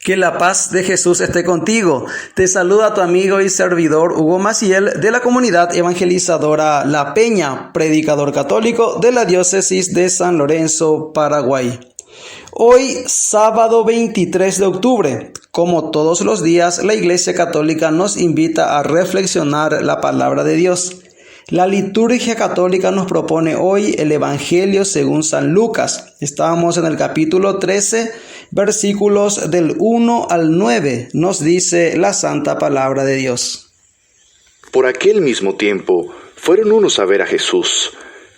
Que la paz de Jesús esté contigo. Te saluda tu amigo y servidor Hugo Maciel de la comunidad evangelizadora La Peña, predicador católico de la diócesis de San Lorenzo, Paraguay. Hoy, sábado 23 de octubre, como todos los días, la Iglesia Católica nos invita a reflexionar la palabra de Dios. La liturgia católica nos propone hoy el Evangelio según San Lucas. Estábamos en el capítulo 13, versículos del 1 al 9, nos dice la santa palabra de Dios. Por aquel mismo tiempo fueron unos a ver a Jesús,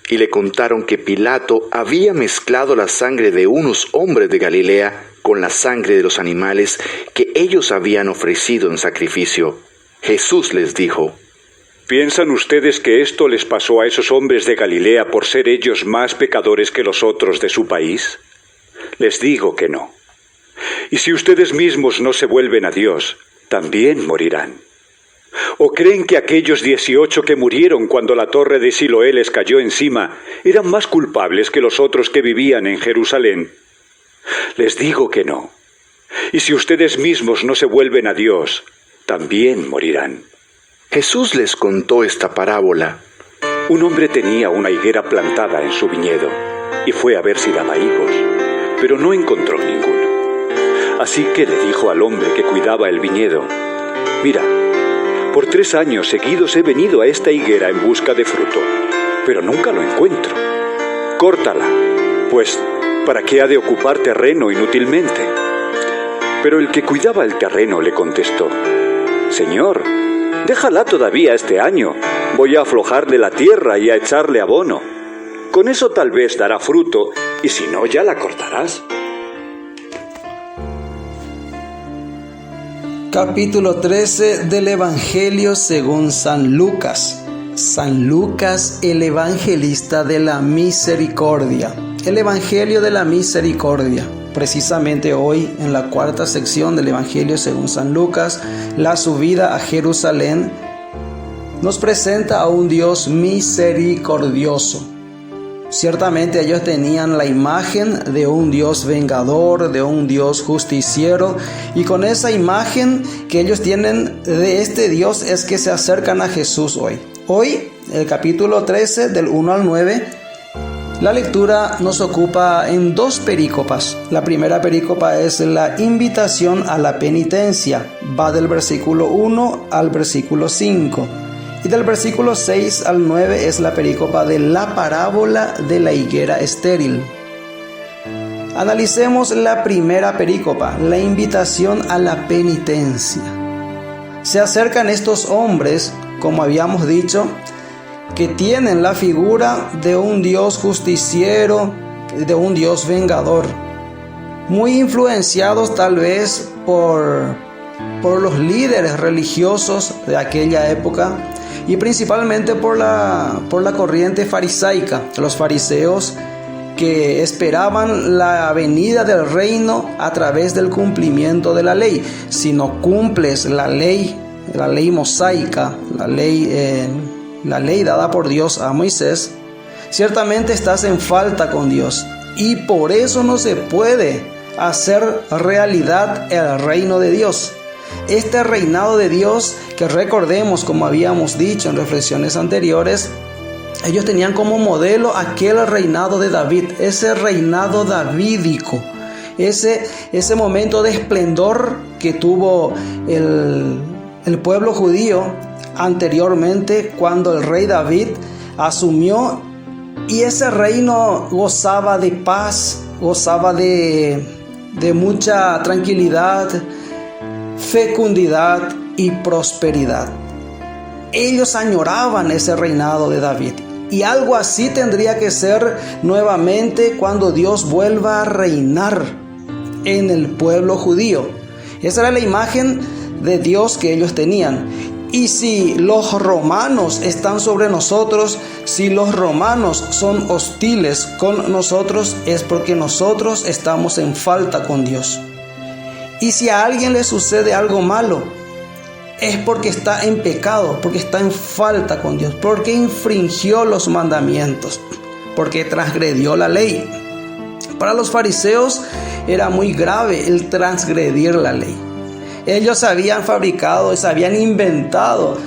y le contaron que Pilato había mezclado la sangre de unos hombres de Galilea con la sangre de los animales que ellos habían ofrecido en sacrificio. Jesús les dijo: ¿Piensan ustedes que esto les pasó a esos hombres de Galilea por ser ellos más pecadores que los otros de su país? Les digo que no. Y si ustedes mismos no se vuelven a Dios, también morirán. ¿O creen que aquellos 18 que murieron cuando la torre de Siloé les cayó encima eran más culpables que los otros que vivían en Jerusalén? Les digo que no. Y si ustedes mismos no se vuelven a Dios, también morirán. Jesús les contó esta parábola. Un hombre tenía una higuera plantada en su viñedo y fue a ver si daba higos, pero no encontró ninguno. Así que le dijo al hombre que cuidaba el viñedo: «Mira, por 3 años seguidos he venido a esta higuera en busca de fruto, pero nunca lo encuentro. Córtala, pues ¿para qué ha de ocupar terreno inútilmente?». Pero el que cuidaba el terreno le contestó: «Señor, déjala todavía este año. Voy a aflojarle la tierra y a echarle abono. Con eso tal vez dará fruto, y si no, ya la cortarás». Capítulo 13 del Evangelio según San Lucas. San Lucas, el evangelista de la misericordia. El Evangelio de la misericordia. Precisamente hoy, en la 4ª sección del Evangelio según San Lucas, la subida a Jerusalén nos presenta a un Dios misericordioso. Ciertamente ellos tenían la imagen de un Dios vengador, de un Dios justiciero, y con esa imagen que ellos tienen de este Dios es que se acercan a Jesús hoy. Hoy, el capítulo 13, del 1 al 9, la lectura nos ocupa en 2 perícopas. La primera perícopa es la invitación a la penitencia. Va del versículo 1 al versículo 5. Y del versículo 6 al 9 es la perícopa de la parábola de la higuera estéril. Analicemos la primera perícopa, la invitación a la penitencia. Se acercan estos hombres, como habíamos dicho, que tienen la figura de un Dios justiciero, de un Dios vengador, muy influenciados tal vez por los líderes religiosos de aquella época y principalmente por la corriente farisaica, los fariseos que esperaban la venida del reino a través del cumplimiento de la ley. Si no cumples la ley mosaica, la ley dada por Dios a Moisés, ciertamente estás en falta con Dios, y por eso no se puede hacer realidad el reino de Dios. Este reinado de Dios, que recordemos, como habíamos dicho en reflexiones anteriores, ellos tenían como modelo aquel reinado de David, ese reinado davídico, ese momento de esplendor que tuvo el pueblo judío anteriormente, cuando el rey David asumió, y ese reino gozaba de paz, gozaba de mucha tranquilidad, fecundidad y prosperidad. Ellos añoraban ese reinado de David, y algo así tendría que ser nuevamente cuando Dios vuelva a reinar en el pueblo judío. Esa era la imagen de Dios que ellos tenían. Y si los romanos están sobre nosotros, si los romanos son hostiles con nosotros, es porque nosotros estamos en falta con Dios. Y si a alguien le sucede algo malo, es porque está en pecado, porque está en falta con Dios, porque infringió los mandamientos, porque transgredió la ley. Para los fariseos era muy grave el transgredir la ley. Ellos habían fabricado, se habían inventado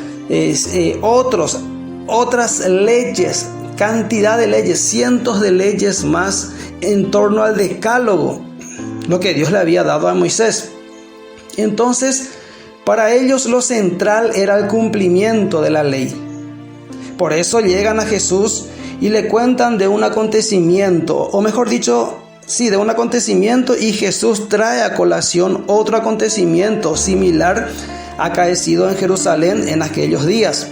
otras leyes, cantidad de leyes, cientos de leyes más en torno al decálogo, lo que Dios le había dado a Moisés. Entonces, para ellos lo central era el cumplimiento de la ley. Por eso llegan a Jesús y le cuentan de un acontecimiento, o mejor dicho, de un acontecimiento, y Jesús trae a colación otro acontecimiento similar acaecido en Jerusalén en aquellos días.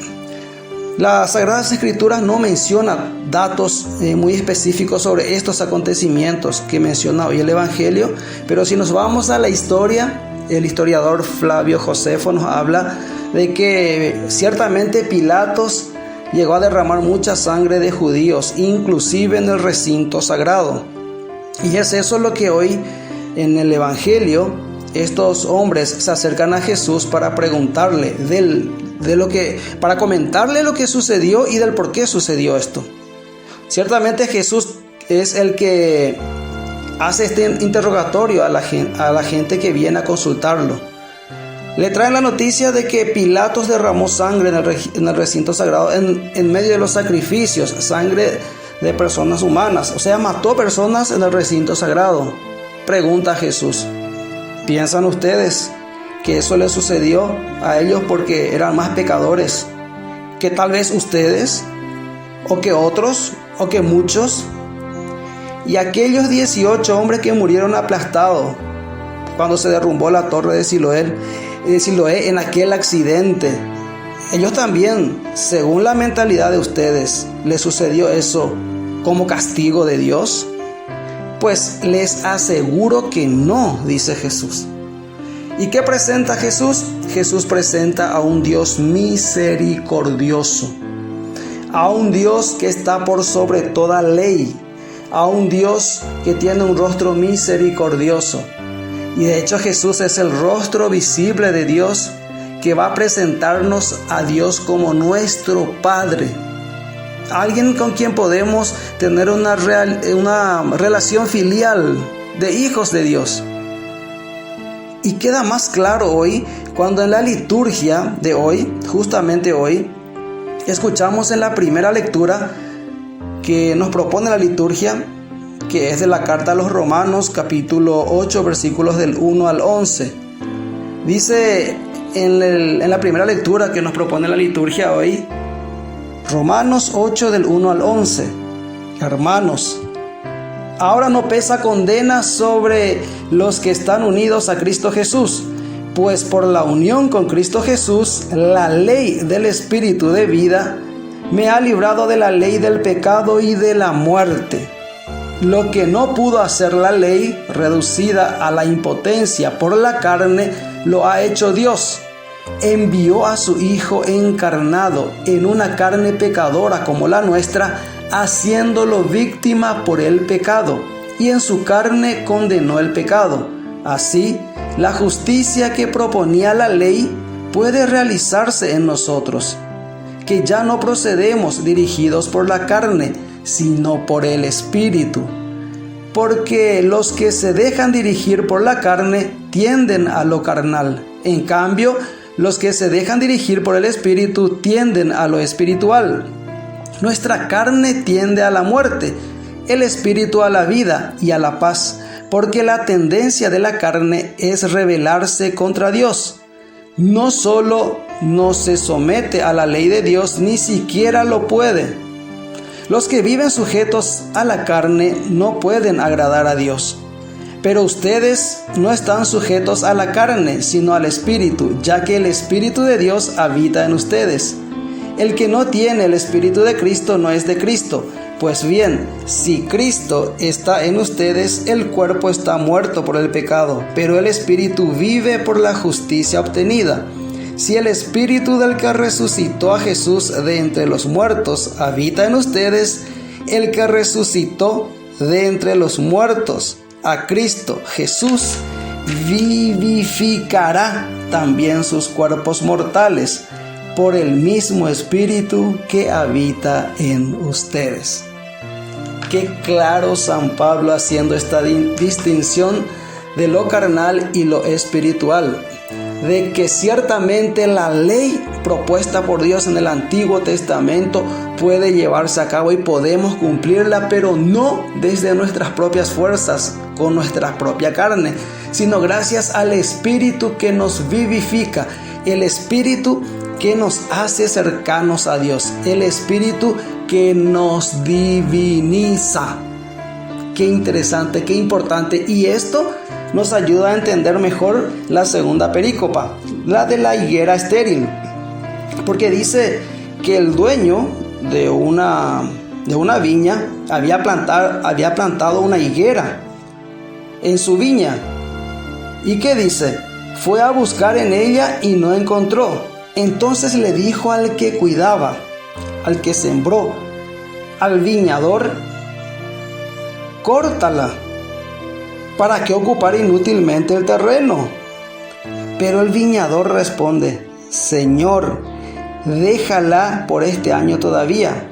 Las Sagradas Escrituras no mencionan datos muy específicos sobre estos acontecimientos que menciona hoy el Evangelio, pero si nos vamos a la historia, el historiador Flavio Josefo nos habla de que ciertamente Pilatos llegó a derramar mucha sangre de judíos, inclusive en el recinto sagrado. Y es eso lo que hoy en el Evangelio estos hombres se acercan a Jesús para preguntarle para comentarle lo que sucedió y del por qué sucedió esto. Ciertamente Jesús es el que hace este interrogatorio a la gente que viene a consultarlo. Le traen la noticia de que Pilatos derramó sangre en el recinto sagrado en medio de los sacrificios, sangre de personas humanas, o sea, mató personas en el recinto sagrado. Pregunta a Jesús: ¿piensan ustedes que eso les sucedió a ellos porque eran más pecadores que tal vez ustedes, o que otros, o que muchos? Y aquellos 18 hombres que murieron aplastados cuando se derrumbó la torre de Siloé en aquel accidente, ellos también, según la mentalidad de ustedes, ¿les sucedió eso como castigo de Dios? Pues les aseguro que no, dice Jesús. ¿Y qué presenta Jesús? Jesús presenta a un Dios misericordioso, a un Dios que está por sobre toda ley, a un Dios que tiene un rostro misericordioso. Y de hecho Jesús es el rostro visible de Dios, que va a presentarnos a Dios como nuestro Padre, alguien con quien podemos tener una relación filial de hijos de Dios. Y queda más claro hoy cuando en la liturgia de hoy, justamente hoy, escuchamos en la primera lectura que nos propone la liturgia, que es de la carta a los Romanos, capítulo 8, versículos del 1 al 11. Dice en la primera lectura que nos propone la liturgia hoy, Romanos 8 del 1 al 11. Hermanos, ahora no pesa condena sobre los que están unidos a Cristo Jesús, pues por la unión con Cristo Jesús, la ley del Espíritu de vida me ha librado de la ley del pecado y de la muerte. Lo que no pudo hacer la ley, reducida a la impotencia por la carne, lo ha hecho Dios. Envió a su Hijo encarnado en una carne pecadora como la nuestra, haciéndolo víctima por el pecado, y en su carne condenó el pecado. Así, la justicia que proponía la ley puede realizarse en nosotros, que ya no procedemos dirigidos por la carne, sino por el Espíritu. Porque los que se dejan dirigir por la carne tienden a lo carnal. En cambio, los que se dejan dirigir por el Espíritu tienden a lo espiritual. Nuestra carne tiende a la muerte, el Espíritu a la vida y a la paz, porque la tendencia de la carne es rebelarse contra Dios. No solo no se somete a la ley de Dios, ni siquiera lo puede. Los que viven sujetos a la carne no pueden agradar a Dios. Pero ustedes no están sujetos a la carne, sino al Espíritu, ya que el Espíritu de Dios habita en ustedes. El que no tiene el Espíritu de Cristo no es de Cristo. Pues bien, si Cristo está en ustedes, el cuerpo está muerto por el pecado, pero el Espíritu vive por la justicia obtenida. Si el Espíritu del que resucitó a Jesús de entre los muertos habita en ustedes, el que resucitó de entre los muertos a Cristo Jesús vivificará también sus cuerpos mortales por el mismo Espíritu que habita en ustedes. Qué claro San Pablo haciendo esta distinción de lo carnal y lo espiritual, de que ciertamente la ley propuesta por Dios en el Antiguo Testamento puede llevarse a cabo y podemos cumplirla, pero no desde nuestras propias fuerzas, con nuestra propia carne, sino gracias al Espíritu que nos vivifica, el Espíritu que nos hace cercanos a Dios, el Espíritu que nos diviniza. Qué interesante, qué importante. Y esto nos ayuda a entender mejor la segunda perícopa, la de la higuera estéril. Porque dice que el dueño de una viña había plantado una higuera en su viña. ¿Y qué dice? Fue a buscar en ella y no encontró. Entonces le dijo al que cuidaba, al que sembró, al viñador: córtala. ¿Para qué ocupar inútilmente el terreno? Pero el viñador responde: Señor, déjala por este año todavía,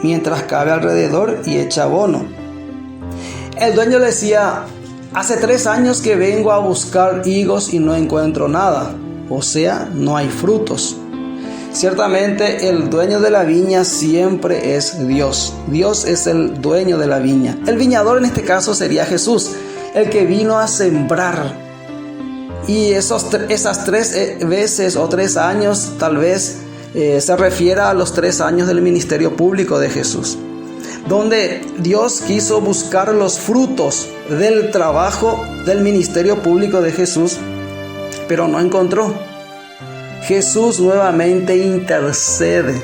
mientras cabe alrededor, y echa abono. El dueño le decía: hace 3 años que vengo a buscar higos y no encuentro nada, o sea, no hay frutos. Ciertamente el dueño de la viña siempre es Dios. Dios es el dueño de la viña. El viñador en este caso sería Jesús, el que vino a sembrar. Y esas 3 veces o 3 años tal vez se refiera a los 3 años del ministerio público de Jesús, donde Dios quiso buscar los frutos del trabajo del ministerio público de Jesús, pero no encontró. Jesús nuevamente intercede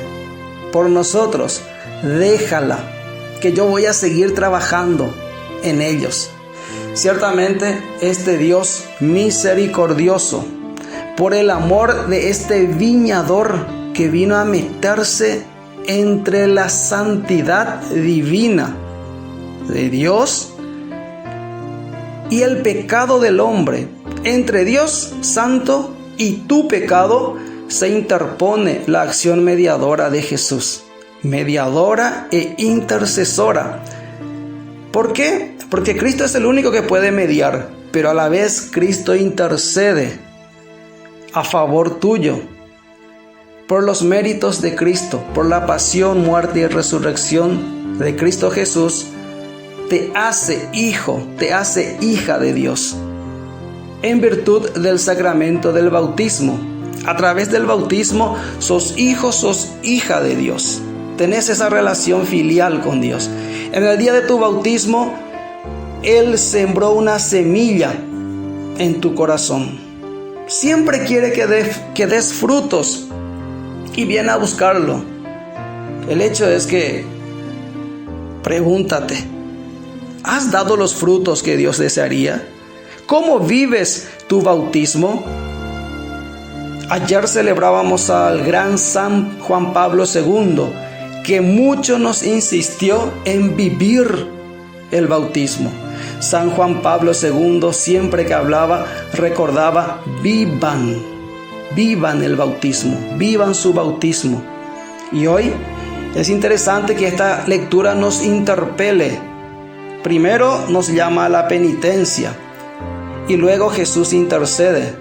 por nosotros: déjala, que yo voy a seguir trabajando en ellos. Ciertamente este Dios misericordioso, por el amor de este viñador que vino a meterse entre la santidad divina de Dios y el pecado del hombre, entre Dios santo y tu pecado, se interpone la acción mediadora de Jesús, mediadora e intercesora. ¿Por qué? Porque Cristo es el único que puede mediar, pero a la vez Cristo intercede a favor tuyo. Por los méritos de Cristo, por la pasión, muerte y resurrección de Cristo Jesús, te hace hijo, te hace hija de Dios. En virtud del sacramento del bautismo, a través del bautismo, sos hijo, sos hija de Dios. Tenés esa relación filial con Dios. En el día de tu bautismo, Él sembró una semilla en tu corazón. Siempre quiere que des frutos y viene a buscarlo. El hecho es que pregúntate: ¿has dado los frutos que Dios desearía? ¿Cómo vives tu bautismo? Ayer celebrábamos al gran San Juan Pablo II, que mucho nos insistió en vivir el bautismo. San Juan Pablo II, siempre que hablaba, recordaba: vivan el bautismo, vivan su bautismo. Y hoy es interesante que esta lectura nos interpele. Primero nos llama a la penitencia, y luego Jesús intercede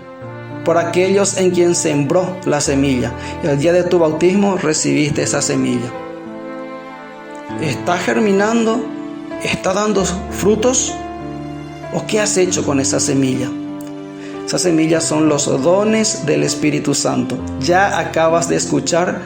por aquellos en quien sembró la semilla. Y el día de tu bautismo recibiste esa semilla. ¿Está germinando? ¿Está dando frutos? ¿O qué has hecho con esa semilla? Esas semillas son los dones del Espíritu Santo. Ya acabas de escuchar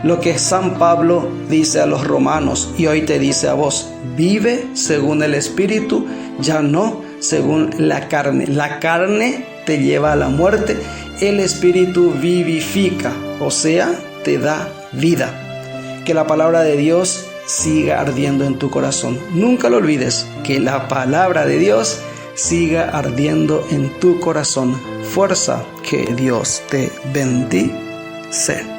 lo que San Pablo dice a los romanos, y hoy te dice a vos: vive según el Espíritu, ya no según la carne. La carne te lleva a la muerte, el Espíritu vivifica, o sea, te da vida. Que la palabra de Dios siga ardiendo en tu corazón. Nunca lo olvides, que la palabra de Dios siga ardiendo en tu corazón. Fuerza, que Dios te bendice.